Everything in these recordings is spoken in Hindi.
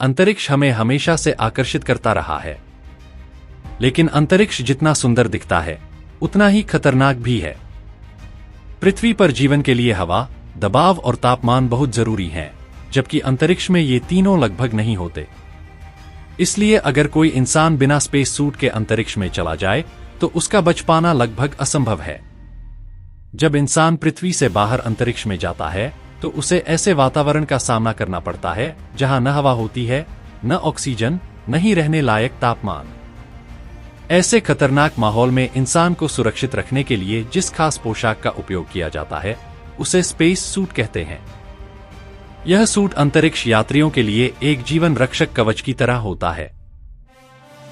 अंतरिक्ष हमें हमेशा से आकर्षित करता रहा है, लेकिन अंतरिक्ष जितना सुंदर दिखता है उतना ही खतरनाक भी है। पृथ्वी पर जीवन के लिए हवा, दबाव और तापमान बहुत जरूरी हैं, जबकि अंतरिक्ष में ये तीनों लगभग नहीं होते। इसलिए अगर कोई इंसान बिना स्पेस सूट के अंतरिक्ष में चला जाए तो उसका बच पाना लगभग असंभव है। जब इंसान पृथ्वी से बाहर अंतरिक्ष में जाता है तो उसे ऐसे वातावरण का सामना करना पड़ता है जहां न हवा होती है, न ऑक्सीजन, न ही रहने लायक तापमान। ऐसे खतरनाक माहौल में इंसान को सुरक्षित रखने के लिए जिस खास पोशाक का उपयोग किया जाता है उसे स्पेस सूट कहते हैं। यह सूट अंतरिक्ष यात्रियों के लिए एक जीवन रक्षक कवच की तरह होता है।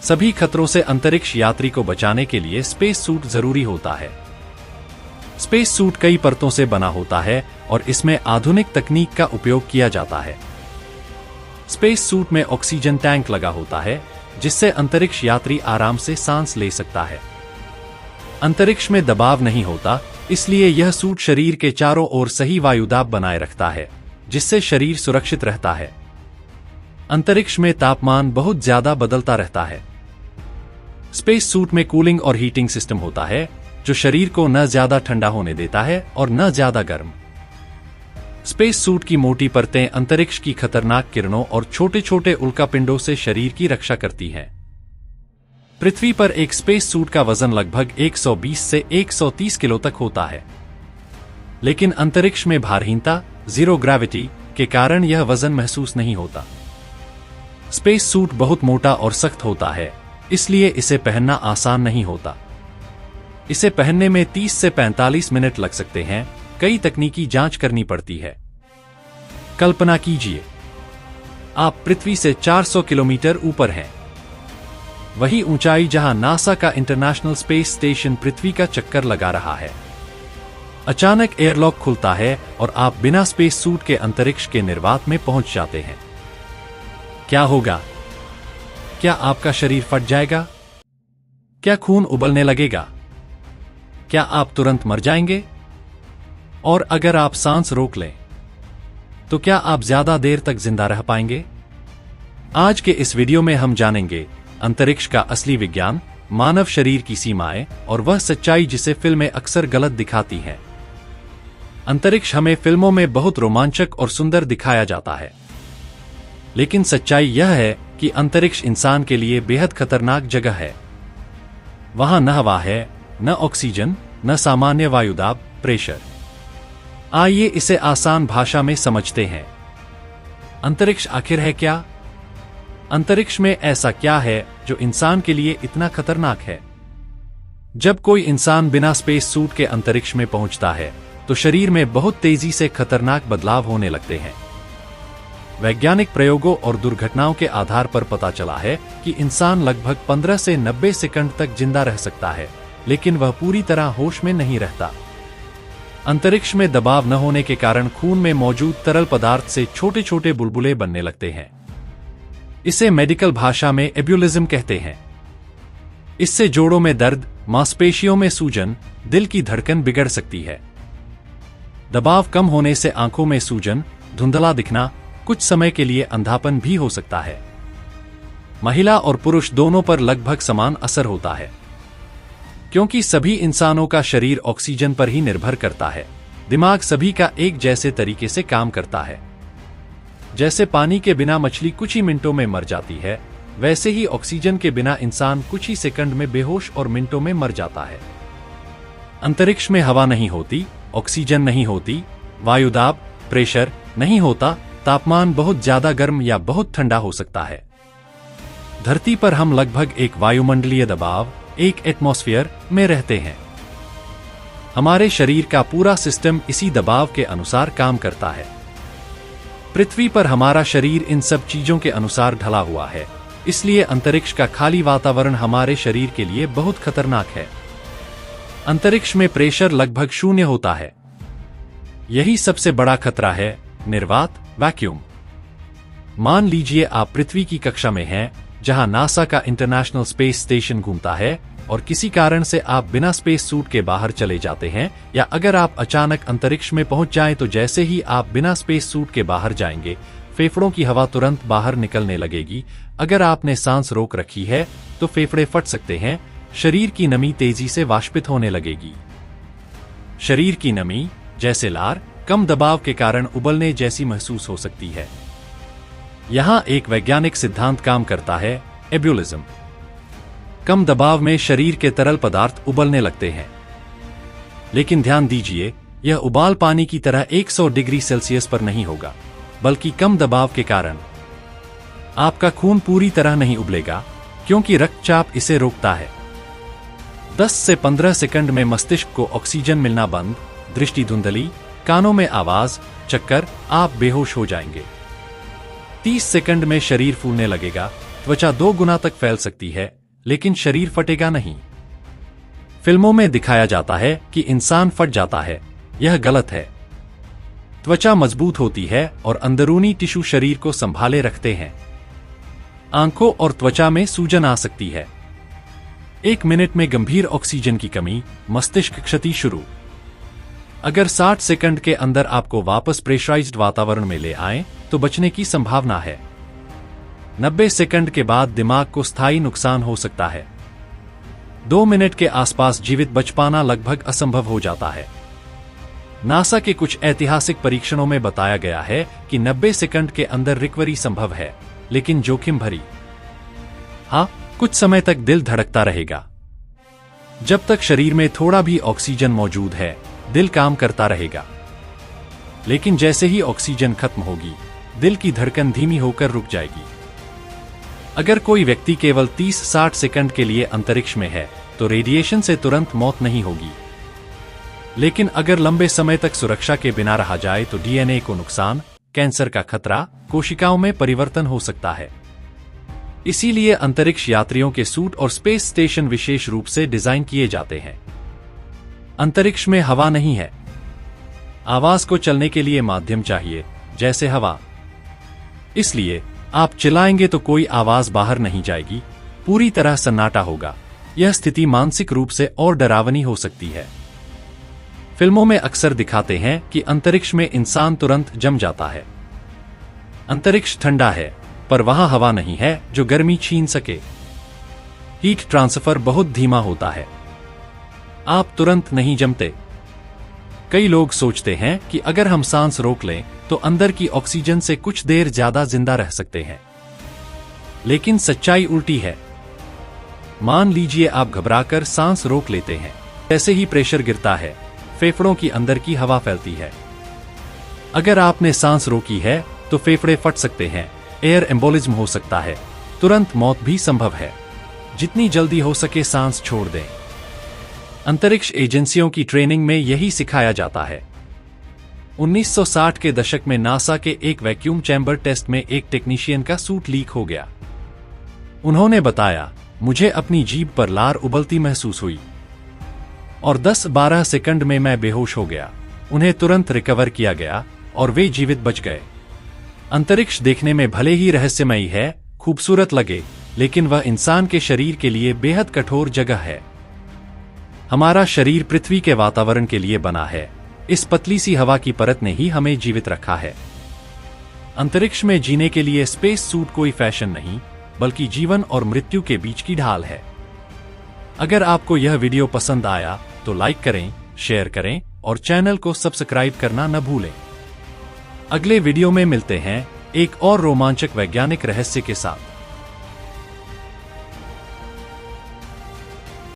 सभी खतरों से अंतरिक्ष यात्री को बचाने के लिए स्पेस सूट जरूरी होता है। स्पेस सूट कई परतों से बना होता है और इसमें आधुनिक तकनीक का उपयोग किया जाता है। स्पेस सूट में ऑक्सीजन टैंक लगा होता है जिससे अंतरिक्ष यात्री आराम से सांस ले सकता है। अंतरिक्ष में दबाव नहीं होता, इसलिए यह सूट शरीर के चारों ओर सही वायुदाब बनाए रखता है, जिससे शरीर सुरक्षित रहता है। अंतरिक्ष में तापमान बहुत ज्यादा बदलता रहता है। स्पेस सूट में कूलिंग और हीटिंग सिस्टम होता है जो शरीर को न ज्यादा ठंडा होने देता है और न ज्यादा गर्म। स्पेस सूट की मोटी परतें अंतरिक्ष की खतरनाक किरणों और छोटे छोटे उल्कापिंडों से शरीर की रक्षा करती हैं। पृथ्वी पर एक स्पेस सूट का वजन लगभग 120 से 130 किलो तक होता है, लेकिन अंतरिक्ष में भारहीनता, जीरो ग्रेविटी के कारण यह वजन महसूस नहीं होता। स्पेस सूट बहुत मोटा और सख्त होता है, इसलिए इसे पहनना आसान नहीं होता। इसे पहनने में 30 से 45 मिनट लग सकते हैं। कई तकनीकी जांच करनी पड़ती है। कल्पना कीजिए, आप पृथ्वी से 400 किलोमीटर ऊपर हैं। वही ऊंचाई जहां नासा का इंटरनेशनल स्पेस स्टेशन पृथ्वी का चक्कर लगा रहा है। अचानक एयरलॉक खुलता है और आप बिना स्पेस सूट के अंतरिक्ष के निर्वात में पहुंच जाते हैं। क्या होगा? क्या आपका शरीर फट जाएगा? क्या खून उबलने लगेगा? क्या आप तुरंत मर जाएंगे? और अगर आप सांस रोक लें तो क्या आप ज्यादा देर तक जिंदा रह पाएंगे? आज के इस वीडियो में हम जानेंगे अंतरिक्ष का असली विज्ञान, मानव शरीर की सीमाएं और वह सच्चाई जिसे फिल्में अक्सर गलत दिखाती हैं। अंतरिक्ष हमें फिल्मों में बहुत रोमांचक और सुंदर दिखाया जाता है, लेकिन सच्चाई यह है कि अंतरिक्ष इंसान के लिए बेहद खतरनाक जगह है। वहां न हवा है, न ऑक्सीजन, न सामान्य वायुदाब, प्रेशर। आइए इसे आसान भाषा में समझते हैं। अंतरिक्ष आखिर है क्या? अंतरिक्ष में ऐसा क्या है जो इंसान के लिए इतना खतरनाक है? जब कोई इंसान बिना स्पेस सूट के अंतरिक्ष में पहुंचता है तो शरीर में बहुत तेजी से खतरनाक बदलाव होने लगते हैं। वैज्ञानिक प्रयोगों और दुर्घटनाओं के आधार पर पता चला है कि इंसान लगभग 15 से 90 सेकंड तक जिंदा रह सकता है, लेकिन वह पूरी तरह होश में नहीं रहता। अंतरिक्ष में दबाव न होने के कारण खून में मौजूद तरल पदार्थ से छोटे छोटे बुलबुले बनने लगते हैं। इसे मेडिकल भाषा में एब्यूलिज्म कहते हैं। इससे जोड़ों में दर्द, मांसपेशियों में सूजन, दिल की धड़कन बिगड़ सकती है। दबाव कम होने से आंखों में सूजन, धुंधला दिखना, कुछ समय के लिए अंधापन भी हो सकता है। महिला और पुरुष दोनों पर लगभग समान असर होता है, क्योंकि सभी इंसानों का शरीर ऑक्सीजन पर ही निर्भर करता है। दिमाग सभी का एक जैसे तरीके से काम करता है। जैसे पानी के बिना मछली कुछ ही मिनटों में मर जाती है, वैसे ही ऑक्सीजन के बिना इंसान कुछ ही सेकंड में बेहोश और मिनटों में मर जाता है। अंतरिक्ष में हवा नहीं होती, ऑक्सीजन नहीं होती, वायुदाब, प्रेशर नहीं होता, तापमान बहुत ज्यादा गर्म या बहुत ठंडा हो सकता है। धरती पर हम लगभग एक वायुमंडलीय दबाव, एक एटमॉस्फेयर में रहते हैं। हमारे शरीर का पूरा सिस्टम इसी दबाव के अनुसार काम करता है। पृथ्वी पर हमारा शरीर इन सब चीजों के अनुसार ढला हुआ है, इसलिए अंतरिक्ष का खाली वातावरण हमारे शरीर के लिए बहुत खतरनाक है। अंतरिक्ष में प्रेशर लगभग 0 होता है। यही सबसे बड़ा खतरा है, निर्वात, वैक्यूम। मान लीजिए आप पृथ्वी की कक्षा में हैं, जहां नासा का इंटरनेशनल स्पेस स्टेशन घूमता है, और किसी कारण से आप बिना स्पेस सूट के बाहर चले जाते हैं, या अगर आप अचानक अंतरिक्ष में पहुंच जाएं तो जैसे ही आप बिना स्पेस सूट के बाहर जाएंगे फेफड़ों की हवा तुरंत बाहर निकलने लगेगी। अगर आपने सांस रोक रखी है तो फेफड़े फट सकते हैं। शरीर की नमी तेजी से वाष्पित होने लगेगी। शरीर की नमी, जैसे लार, कम दबाव के कारण उबलने जैसी महसूस हो सकती है। यहां एक वैज्ञानिक सिद्धांत काम करता है, एब्यूलिज्म। कम दबाव में शरीर के तरल पदार्थ उबलने लगते हैं। लेकिन ध्यान दीजिए, यह उबाल पानी की तरह 100 डिग्री सेल्सियस पर नहीं होगा, बल्कि कम दबाव के कारण आपका खून पूरी तरह नहीं उबलेगा, क्योंकि रक्तचाप इसे रोकता है। 10 से 15 सेकंड में मस्तिष्क को ऑक्सीजन मिलना बंद, दृष्टि धुंधली, कानों में आवाज, चक्कर, आप बेहोश हो जाएंगे। 30 सेकंड में शरीर फूलने लगेगा। त्वचा 2 गुना तक फैल सकती है, लेकिन शरीर फटेगा नहीं। फिल्मों में दिखाया जाता है कि इंसान फट जाता है। यह गलत है। त्वचा मजबूत होती है और अंदरूनी टिश्यू शरीर को संभाले रखते हैं। आंखों और त्वचा में सूजन आ सकती है। 1 मिनट में गंभीर ऑक्सीजन की कमी, मस्तिष्क क्षति शुरू। अगर 60 सेकंड के अंदर आपको वापस प्रेशराइज्ड वातावरण में ले आएं, तो बचने की संभावना है। 90 सेकंड के बाद दिमाग को स्थायी नुकसान हो सकता है। 2 मिनट के आसपास जीवित बच पाना लगभग असंभव हो जाता है। नासा के कुछ ऐतिहासिक परीक्षणों में बताया गया है कि 90 सेकंड के अंदर रिकवरी संभव है, लेकिन जोखिम भरी। हाँ, कुछ समय तक दिल धड़कता रहेगा। जब तक शरीर में थोड़ा भी ऑक्सीजन मौजूद है, दिल काम करता रहेगा। लेकिन जैसे ही ऑक्सीजन खत्म होगी, दिल की धड़कन धीमी होकर रुक जाएगी। अगर कोई व्यक्ति केवल 30-60 सेकंड के लिए अंतरिक्ष में है, तो रेडिएशन से तुरंत मौत नहीं होगी। लेकिन अगर लंबे समय तक सुरक्षा के बिना रहा जाए तो डीएनए को नुकसान, कैंसर का खतरा, कोशिकाओं में परिवर्तन हो सकता है। इसीलिए अंतरिक्ष यात्रियों के सूट और स्पेस स्टेशन विशेष रूप से डिजाइन किए जाते हैं। अंतरिक्ष में हवा नहीं है। आवाज को चलने के लिए माध्यम चाहिए, जैसे हवा। इसलिए आप चिल्लाएंगे तो कोई आवाज बाहर नहीं जाएगी, पूरी तरह सन्नाटा होगा। यह स्थिति मानसिक रूप से और डरावनी हो सकती है। फिल्मों में अक्सर दिखाते हैं कि अंतरिक्ष में इंसान तुरंत जम जाता है। अंतरिक्ष ठंडा है, पर वहां हवा नहीं है जो गर्मी छीन सके। हीट ट्रांसफर बहुत धीमा होता है। आप तुरंत नहीं जमते। कई लोग सोचते हैं कि अगर हम सांस रोक लें तो अंदर की ऑक्सीजन से कुछ देर ज्यादा जिंदा रह सकते हैं। लेकिन सच्चाई उल्टी है। मान लीजिए आप घबराकर सांस रोक लेते हैं। जैसे ही प्रेशर गिरता है, फेफड़ों की अंदर की हवा फैलती है। अगर आपने सांस रोकी है तो फेफड़े फट सकते हैं, एयर एम्बोलिज्म हो सकता है, तुरंत मौत भी संभव है। जितनी जल्दी हो सके सांस छोड़ दें। अंतरिक्ष एजेंसियों की ट्रेनिंग में यही सिखाया जाता है। 1960 के दशक में नासा के एक वैक्यूम चैम्बर टेस्ट में एक टेक्नीशियन का सूट लीक हो गया। उन्होंने बताया, मुझे अपनी जीभ पर लार उबलती महसूस हुई और 10-12 सेकंड में मैं बेहोश हो गया। उन्हें तुरंत रिकवर किया गया और वे जीवित बच गए। अंतरिक्ष देखने में भले ही रहस्यमयी है, खूबसूरत लगे, लेकिन वह इंसान के शरीर के लिए बेहद कठोर जगह है। हमारा शरीर पृथ्वी के वातावरण के लिए बना है। इस पतली सी हवा की परत ने ही हमें जीवित रखा है। अंतरिक्ष में जीने के लिए स्पेस सूट कोई फैशन नहीं, बल्कि जीवन और मृत्यु के बीच की ढाल है। अगर आपको यह वीडियो पसंद आया तो लाइक करें, शेयर करें और चैनल को सब्सक्राइब करना न भूलें। अगले वीडियो में मिलते हैं एक और रोमांचक वैज्ञानिक रहस्य के साथ।